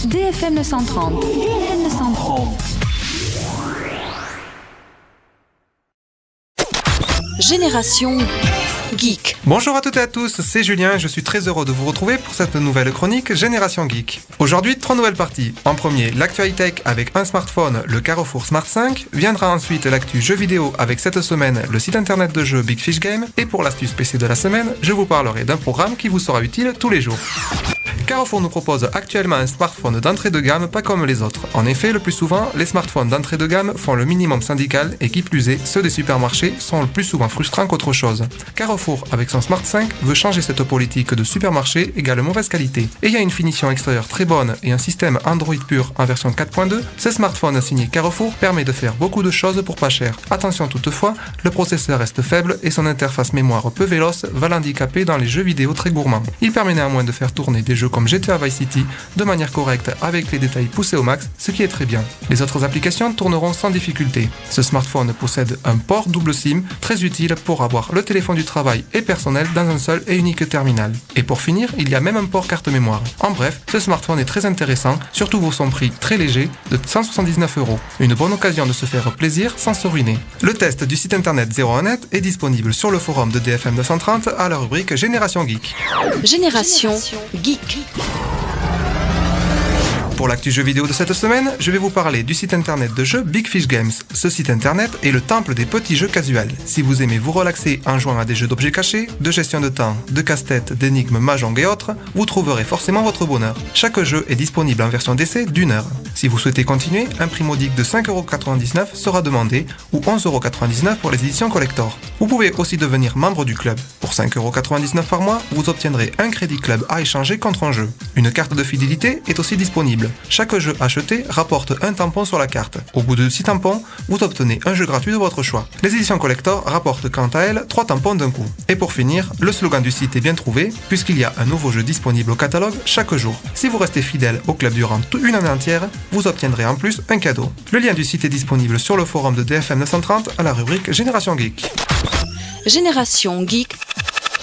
DFM 930. DFM 930. Génération Geek. Bonjour à toutes et à tous, c'est Julien et je suis très heureux de vous retrouver pour cette nouvelle chronique Génération Geek. Aujourd'hui, 3 nouvelles parties. En premier, l'actualité tech avec un smartphone, le Carrefour Smart 5. Viendra ensuite l'actu jeux vidéo avec cette semaine le site internet de jeux Big Fish Game. Et pour l'astuce PC de la semaine, je vous parlerai d'un programme qui vous sera utile tous les jours. Carrefour nous propose actuellement un smartphone d'entrée de gamme pas comme les autres. En effet, le plus souvent, les smartphones d'entrée de gamme font le minimum syndical et qui plus est, ceux des supermarchés sont le plus souvent frustrants qu'autre chose. Carrefour, avec son Smart 5, veut changer cette politique de supermarché égale mauvaise qualité. Ayant une finition extérieure très bonne et un système Android pur en version 4.2, ce smartphone signé Carrefour permet de faire beaucoup de choses pour pas cher. Attention toutefois, le processeur reste faible et son interface mémoire peu véloce va l'handicaper dans les jeux vidéo très gourmands. Il permet néanmoins de faire tourner des jeux comme GTA Vice City de manière correcte avec les détails poussés au max, ce qui est très bien. Les autres applications tourneront sans difficulté. Ce smartphone possède un port double SIM très utile pour avoir le téléphone du travail et personnel dans un seul et unique terminal. Et pour finir, il y a même un port carte mémoire. En bref, ce smartphone est très intéressant, surtout pour son prix très léger de 179€. Une bonne occasion de se faire plaisir sans se ruiner. Le test du site internet 01net est disponible sur le forum de DFM 930 à la rubrique Génération Geek. Génération Geek. Pour l'actu jeux vidéo de cette semaine, je vais vous parler du site internet de jeux Big Fish Games. Ce site internet est le temple des petits jeux casuals. Si vous aimez vous relaxer en jouant à des jeux d'objets cachés, de gestion de temps, de casse-tête, d'énigmes, mahjong et autres, vous trouverez forcément votre bonheur. Chaque jeu est disponible en version d'essai d'1 heure. Si vous souhaitez continuer, un prix modique de 5,99€ sera demandé ou 11,99€ pour les éditions collector. Vous pouvez aussi devenir membre du club. Pour 5,99€ par mois, vous obtiendrez un crédit club à échanger contre un jeu. Une carte de fidélité est aussi disponible. Chaque jeu acheté rapporte un tampon sur la carte. Au bout de 6 tampons, vous obtenez un jeu gratuit de votre choix. Les éditions collector rapportent quant à elles 3 tampons d'un coup. Et pour finir, le slogan du site est bien trouvé, puisqu'il y a un nouveau jeu disponible au catalogue chaque jour. Si vous restez fidèle au club durant une année entière, vous obtiendrez en plus un cadeau. Le lien du site est disponible sur le forum de DFM 930 à la rubrique Génération Geek. Génération Geek.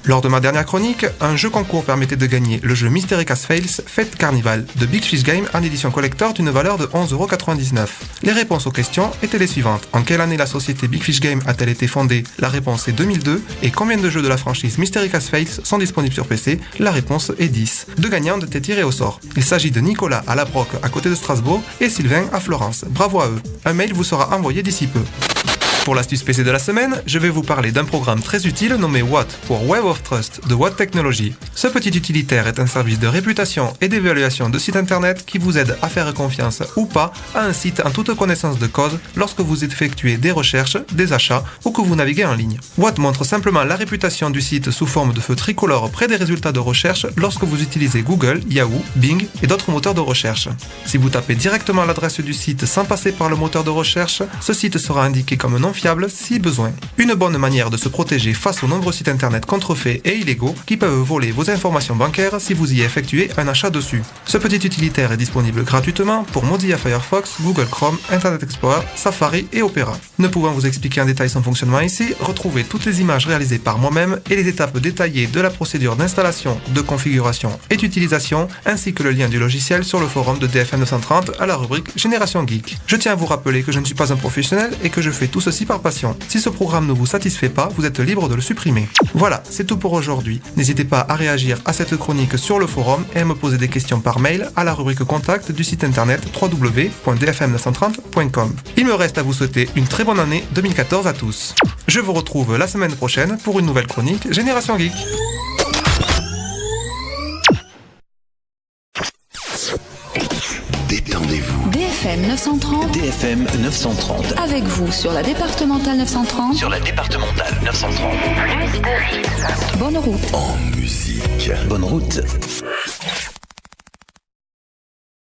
Lors de ma dernière chronique, un jeu concours permettait de gagner le jeu Mystery Cast Fails Fate Carnival de Big Fish Game en édition collector d'une valeur de 11,99€. Les réponses aux questions étaient les suivantes. En quelle année la société Big Fish Game a-t-elle été fondée? La réponse est 2002. Et combien de jeux de la franchise Mystery Cast Fails sont disponibles sur PC? La réponse est 10. Deux gagnants étaient tirés au sort. Il s'agit de Nicolas à La Broque à côté de Strasbourg et Sylvain à Florence. Bravo à eux. Un mail vous sera envoyé d'ici peu. Pour l'astuce PC de la semaine, je vais vous parler d'un programme très utile nommé Watt pour Web of Trust de Watt Technology. Ce petit utilitaire est un service de réputation et d'évaluation de site internet qui vous aide à faire confiance ou pas à un site en toute connaissance de cause lorsque vous effectuez des recherches, des achats ou que vous naviguez en ligne. Watt montre simplement la réputation du site sous forme de feu tricolore près des résultats de recherche lorsque vous utilisez Google, Yahoo, Bing et d'autres moteurs de recherche. Si vous tapez directement l'adresse du site sans passer par le moteur de recherche, ce site sera indiqué comme non fiable si besoin. Une bonne manière de se protéger face aux nombreux sites internet contrefaits et illégaux qui peuvent voler vos informations bancaires si vous y effectuez un achat dessus. Ce petit utilitaire est disponible gratuitement pour Mozilla Firefox, Google Chrome, Internet Explorer, Safari et Opera. Ne pouvant vous expliquer en détail son fonctionnement ici, retrouvez toutes les images réalisées par moi-même et les étapes détaillées de la procédure d'installation, de configuration et d'utilisation, ainsi que le lien du logiciel sur le forum de DFM 930 à la rubrique Génération Geek. Je tiens à vous rappeler que je ne suis pas un professionnel et que je fais tout ceci par passion. Si ce programme ne vous satisfait pas, vous êtes libre de le supprimer. Voilà, c'est tout pour aujourd'hui. N'hésitez pas à réagir à cette chronique sur le forum et à me poser des questions par mail à la rubrique contact du site internet www.dfm930.com. Il me reste à vous souhaiter une très bonne année 2014 à tous. Je vous retrouve la semaine prochaine pour une nouvelle chronique Génération Geek. Détendez-vous. DFM 930. DFM 930. Avec vous sur la départementale 930. Sur la départementale 930. Bonne route. En musique. Bonne route.